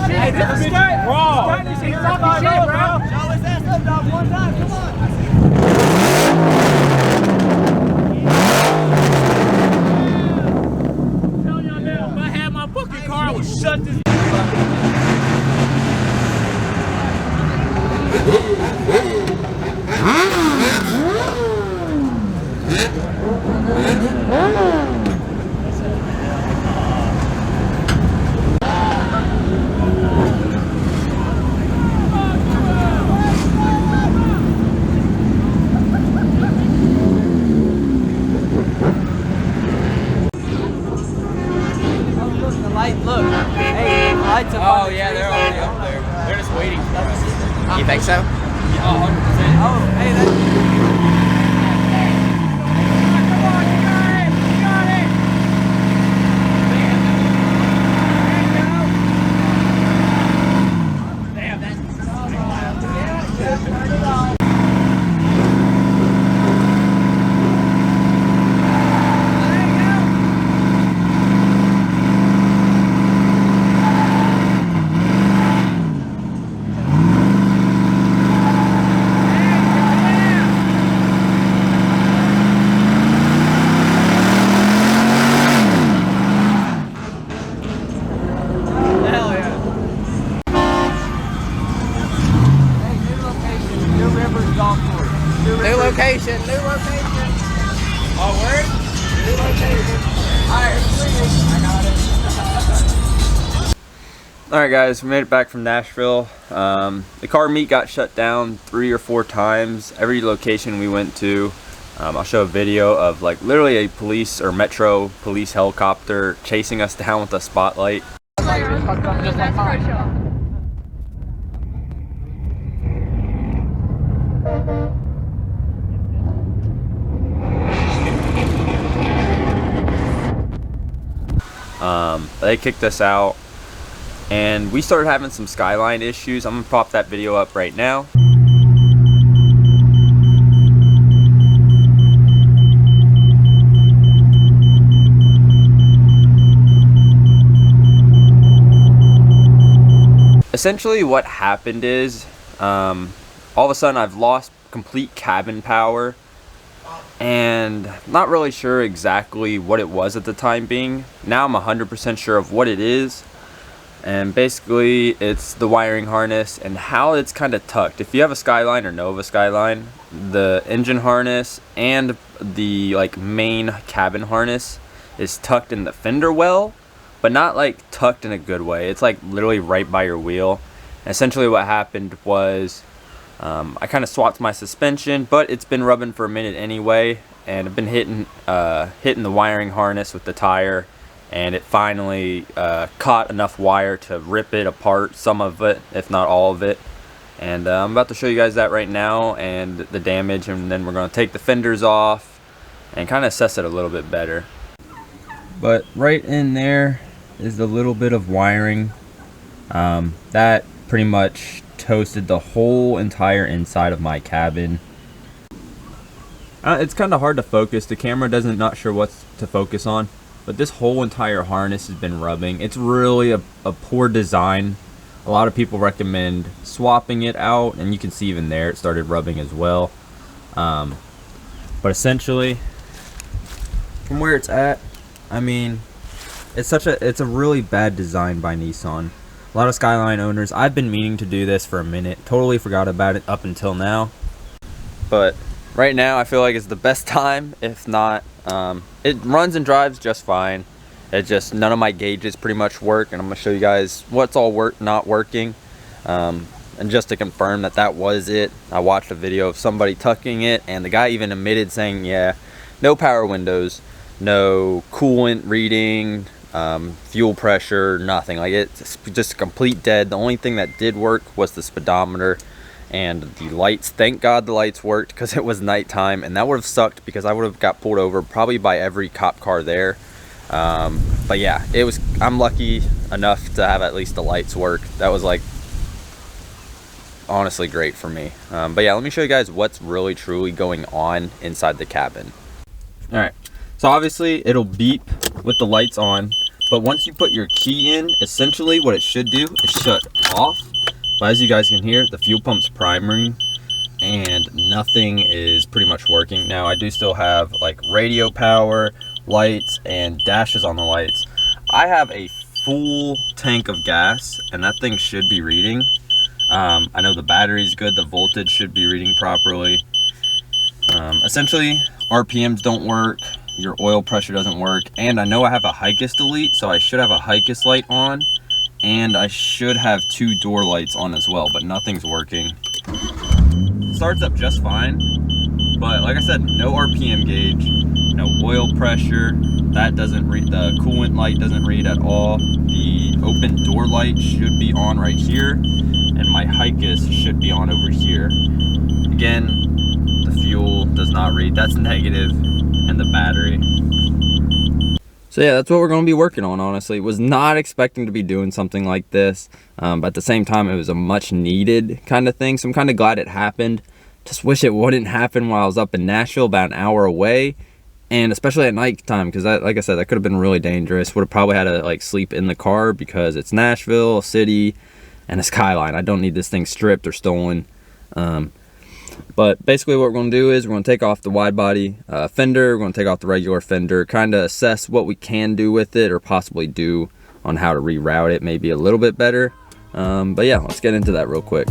Hey, this is raw. He's talking shit, bro. Show his ass up, dog, one time. Come on. I'm telling y'all now, if I had my fucking car, I would shut this. Oh yeah, they're already up there. They're just waiting for us. You think so? Yeah, 100%. Oh, hey, that's... New location. Oh, word? New location. Alright, I got it. Alright guys, we made it back from Nashville. The car meet got shut down 3 or 4 times. Every location we went to, I'll show a video of like literally a police or metro police helicopter chasing us down with a spotlight. Just like mine. They kicked us out and we started having some Skyline issues. I'm gonna pop that video up right now. Essentially what happened is all of a sudden I've lost complete cabin power, and not really sure exactly what it was at the time being. Now I'm 100% sure of what it is, and basically it's the wiring harness and how it's kind of tucked. If you have a Skyline or know of a Skyline, the engine harness and the like main cabin harness is tucked in the fender well, but not like tucked in a good way. It's like literally right by your wheel. And essentially what happened was I kind of swapped my suspension, but it's been rubbing for a minute anyway, and I've been hitting the wiring harness with the tire, and it finally caught enough wire to rip it apart, some of it, if not all of it. And I'm about to show you guys that right now and the damage, and then we're going to take the fenders off and kind of assess it a little bit better. But right in there, is the little bit of wiring. That pretty much toasted the whole entire inside of my cabin. It's kind of hard to focus. The camera doesn't not sure what to focus on, but this whole entire harness has been rubbing. It's really a poor design. A lot of people recommend swapping it out, and you can see even there it started rubbing as well. But essentially, from where it's at, I mean, it's a really bad design by Nissan. A lot of Skyline owners, I've been meaning to do this for a minute, totally forgot about it up until now, but right now I feel like it's the best time. If not, it runs and drives just fine. It just, none of my gauges pretty much work, and I'm gonna show you guys what's all not working. And just to confirm that that was it, I watched a video of somebody tucking it, and the guy even admitted saying, yeah, no power windows, no coolant reading, fuel pressure, nothing. Like, it's just complete dead. The only thing that did work was the speedometer and the lights. Thank God the lights worked, because it was nighttime, and that would have sucked because I would have got pulled over probably by every cop car there. But yeah, I'm lucky enough to have at least the lights work. That was like honestly great for me. But yeah, let me show you guys what's really truly going on inside the cabin. All right, so obviously it'll beep with the lights on, but once you put your key in, essentially what it should do is shut off. But as you guys can hear, the fuel pump's priming and nothing is pretty much working. Now I do still have like radio power, lights, and dashes on the lights. I have a full tank of gas, and that thing should be reading. I know the battery's good, the voltage should be reading properly. Essentially, RPMs don't work, your oil pressure doesn't work, and I know I have a HICUS delete, so I should have a HICUS light on, and I should have 2 door lights on as well, but nothing's working. It starts up just fine, but like I said, no RPM gauge, no oil pressure, that doesn't read, the coolant light doesn't read at all. The open door light should be on right here, and my HICUS should be on over here. Again, the fuel does not read, that's negative, and the battery. So yeah, that's what we're going to be working on, honestly. Was not expecting to be doing something like this, but at the same time, it was a much needed kind of thing, so I'm kind of glad it happened. Just wish it wouldn't happen while I was up in Nashville, about an hour away, and especially at night time, because like I said, that could have been really dangerous. Would have probably had to like sleep in the car, because it's Nashville, a city, and a Skyline. I don't need this thing stripped or stolen. But basically what we're going to do is we're going to take off the wide body fender, we're going to take off the regular fender, kind of assess what we can do with it, or possibly do on how to reroute it maybe a little bit better. But yeah, let's get into that real quick.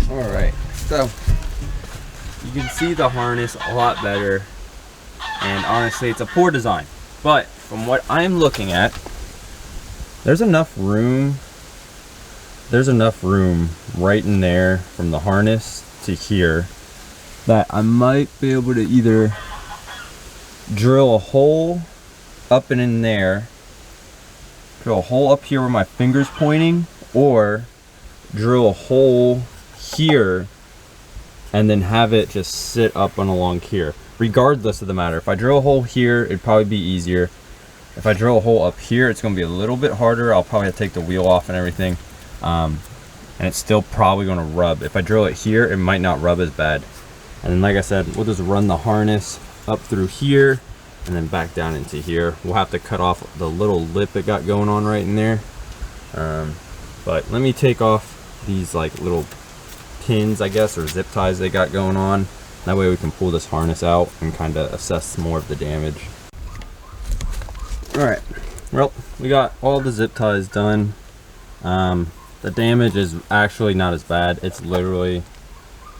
Alright, so you can see the harness a lot better, and honestly it's a poor design, but from what I'm looking at, there's enough room right in there from the harness to here that I might be able to either drill a hole up and in there, drill a hole up here where my finger's pointing, or drill a hole here and then have it just sit up and along here, regardless of the matter. If I drill a hole here, it'd probably be easier. If I drill a hole up here, it's gonna be a little bit harder. I'll probably have to take the wheel off and everything. And it's still probably gonna rub. If I drill it here, it might not rub as bad. And then like I said, we'll just run the harness up through here and then back down into here. We'll have to cut off the little lip it got going on right in there. But let me take off these like little pins, I guess, or zip ties they got going on. That way we can pull this harness out and kind of assess more of the damage. All right, well, we got all the zip ties done. The damage is actually not as bad. It's literally,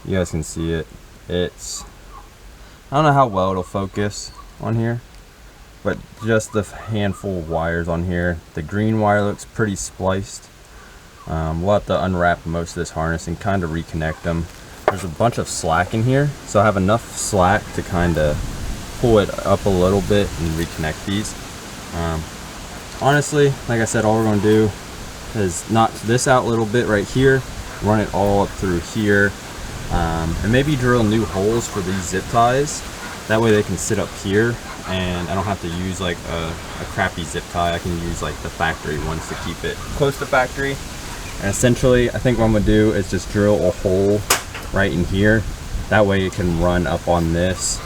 you guys can see it. It's, I don't know how well it'll focus on here, but just the handful of wires on here. The green wire looks pretty spliced. We'll have to unwrap most of this harness and kind of reconnect them. There's a bunch of slack in here, so I have enough slack to kind of pull it up a little bit and reconnect these. Honestly, like I said, all we're going to do is knock this out a little bit right here, run it all up through here, and maybe drill new holes for these zip ties. That way they can sit up here and I don't have to use like a crappy zip tie. I can use like the factory ones to keep it close to factory. And essentially, I think what I'm going to do is just drill a hole right in here. That way it can run up on this.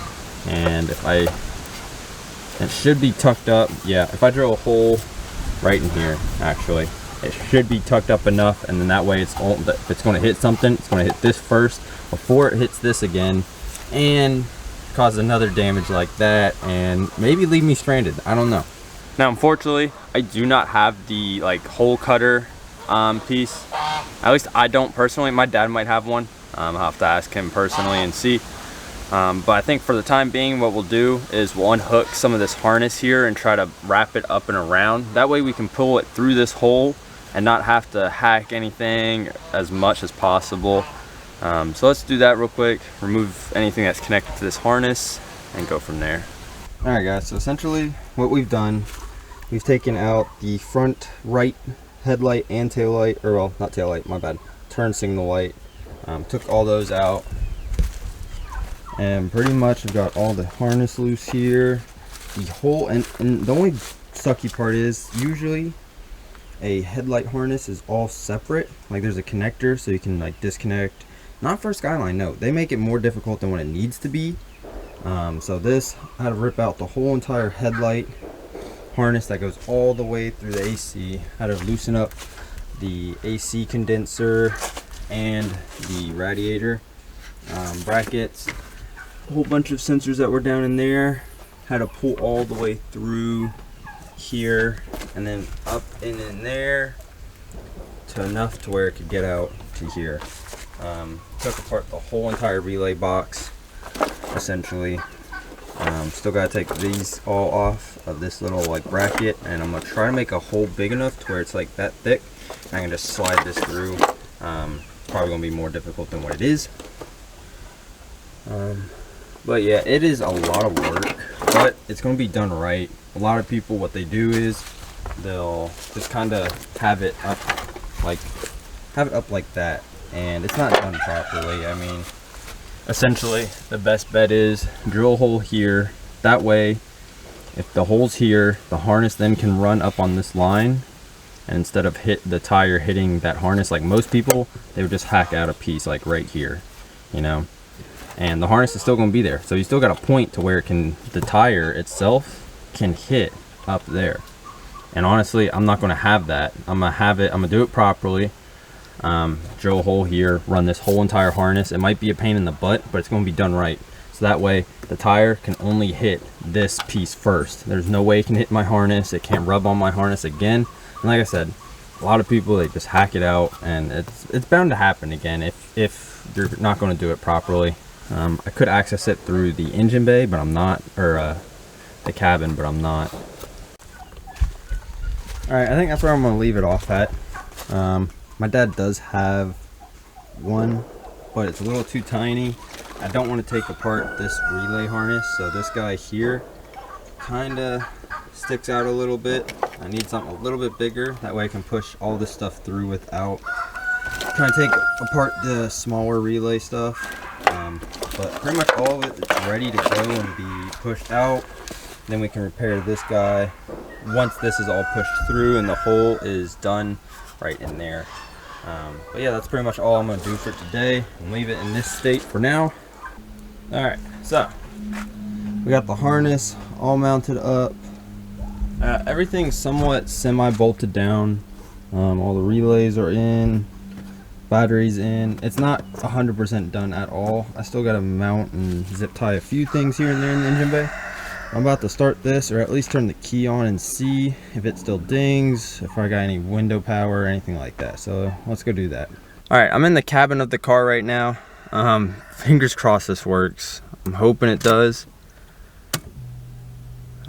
And if it should be tucked up. Yeah, if I drill a hole right in here, actually, it should be tucked up enough, and then that way it's if it's going to hit something, it's going to hit this first before it hits this again and cause another damage like that and maybe leave me stranded. I don't know. Now, unfortunately, I do not have the like hole cutter piece. At least I don't personally. My dad might have one. I'll have to ask him personally and see. But I think for the time being, what we'll do is we'll unhook some of this harness here and try to wrap it up and around. That way we can pull it through this hole and not have to hack anything as much as possible. So let's do that real quick, remove anything that's connected to this harness and go from there. All right guys, so essentially what we've done, we've taken out the front right headlight and tail light, or well, not tail light, my bad, turn signal light. Took all those out. And pretty much I've got all the harness loose here. The whole, and the only sucky part is usually a headlight harness is all separate. Like there's a connector so you can like disconnect. Not for Skyline, no. They make it more difficult than what it needs to be. So this, I had to rip out the whole entire headlight harness that goes all the way through the AC. I had to loosen up the AC condenser and the radiator brackets. A whole bunch of sensors that were down in there. Had to pull all the way through here and then up and in there to enough to where it could get out to here. Took apart the whole entire relay box essentially. Still gotta take these all off of this little like bracket, and I'm gonna try to make a hole big enough to where it's like that thick. I can just slide this through. Probably gonna be more difficult than what it is. But yeah, it is a lot of work, but it's gonna be done right. A lot of people, what they do is they'll just kind of have it up like that, and it's not done properly. I mean, essentially the best bet is drill a hole here. That way, if the hole's here, the harness then can run up on this line, and instead of the tire hitting that harness like most people, they would just hack out a piece like right here, you know. And the harness is still going to be there, so you still got a point to where it can, the tire itself can hit up there. And honestly, I'm not going to have that. I'm going to do it properly. Drill a hole here, run this whole entire harness. It might be a pain in the butt, but it's going to be done right. So that way the tire can only hit this piece first. There's no way it can hit my harness. It can't rub on my harness again. And like I said, a lot of people, they just hack it out, and it's bound to happen again if you're not going to do it properly. I could access it through the engine bay, but I'm not, or the cabin, but I'm not. Alright, I think that's where I'm going to leave it off at. My dad does have one, but it's a little too tiny. I don't want to take apart this relay harness, so this guy here kind of sticks out a little bit. I need something a little bit bigger, that way I can push all this stuff through without trying to take apart the smaller relay stuff, but pretty much all of it is ready to go and be pushed out. Then we can repair this guy once this is all pushed through and the hole is done right in there. But yeah, that's pretty much all I'm going to do for today and leave it in this state for now. Alright, so we got the harness all mounted up. Everything's somewhat semi-bolted down. All the relays are in, batteries in. It's not 100% done at all. I still got to mount and zip tie a few things here and there in the engine bay. I'm about to start this, or at least turn the key on and see if it still dings, if I got any window power or anything like that. So let's go do that. Alright, I'm in the cabin of the car right now. Fingers crossed this works. I'm hoping it does.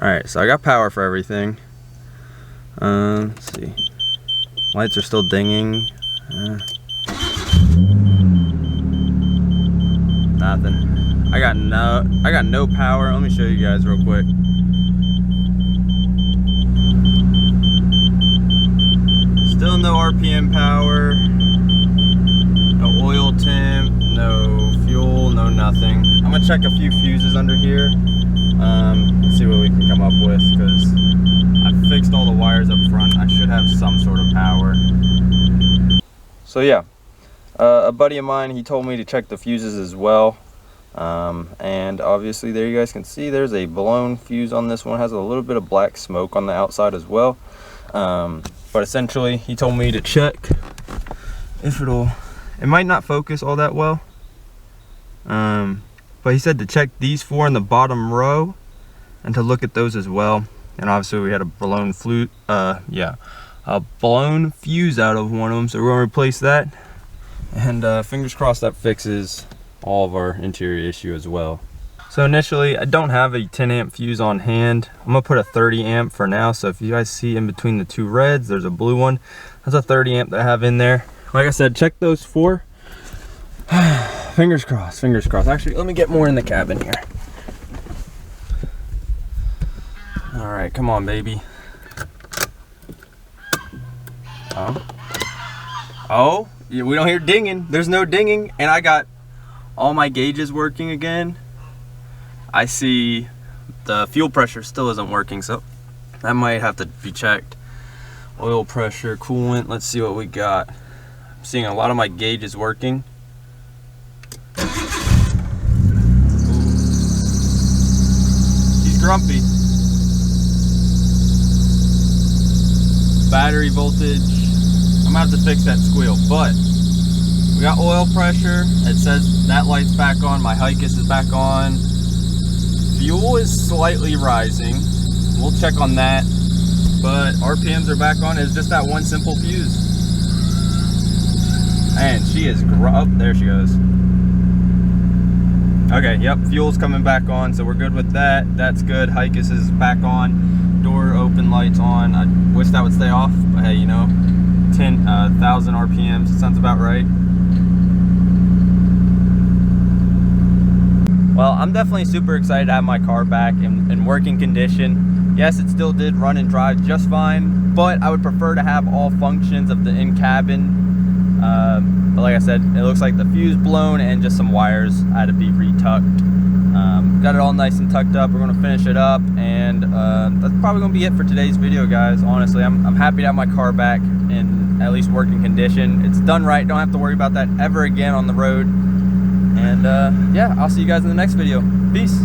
Alright, so I got power for everything. Let's see. Lights are still dinging. Nothing. I got no power. Let me show you guys real quick. Still no RPM power. No oil temp, no fuel, no nothing. I'm gonna check a few fuses under here. See what we can come up with, because I fixed all the wires up front. I should have some sort of power. So yeah, a buddy of mine, he told me to check the fuses as well. And obviously there you guys can see there's a blown fuse on this one. It has a little bit of black smoke on the outside as well. But essentially he told me to check if it might not focus all that well. But he said to check these 4 in the bottom row and to look at those as well. And obviously we had a blown a blown fuse out of one of them, so we're gonna replace that. And fingers crossed that fixes all of our interior issue as well. So initially I don't have a 10 amp fuse on hand. I'm gonna put a 30 amp for now. So if you guys see in between the 2 reds, there's a blue one. That's a 30 amp that I have in there. Like I said, check those 4. Fingers crossed, fingers crossed. Actually, let me get more in the cabin here. All right, come on, baby. Oh, yeah, we don't hear dinging. There's no dinging, and I got all my gauges working again. I see the fuel pressure still isn't working, so that might have to be checked. Oil pressure, coolant, let's see what we got. I'm seeing a lot of my gauges working. Ooh. He's grumpy. Battery voltage, I'm gonna have to fix that squeal, but we got oil pressure. It says that light's back on. My Hicus is back on. Fuel is slightly rising. We'll check on that. But RPMs are back on. It's just that one simple fuse. And she is up. There she goes. Okay, yep, fuel's coming back on, so we're good with that. That's good. Hicus is back on. Door open, lights on. I wish that would stay off, but hey, you know, 10,000 RPMs. It sounds about right. Well, I'm definitely super excited to have my car back in working condition. Yes, it still did run and drive just fine, but I would prefer to have all functions of the in-cabin. But like I said, it looks like the fuse blown and just some wires had to be retucked. Got it all nice and tucked up. We're going to finish it up, and that's probably going to be it for today's video, guys. Honestly, I'm happy to have my car back in at least working condition. It's done right. Don't have to worry about that ever again on the road. And yeah, I'll see you guys in the next video. Peace.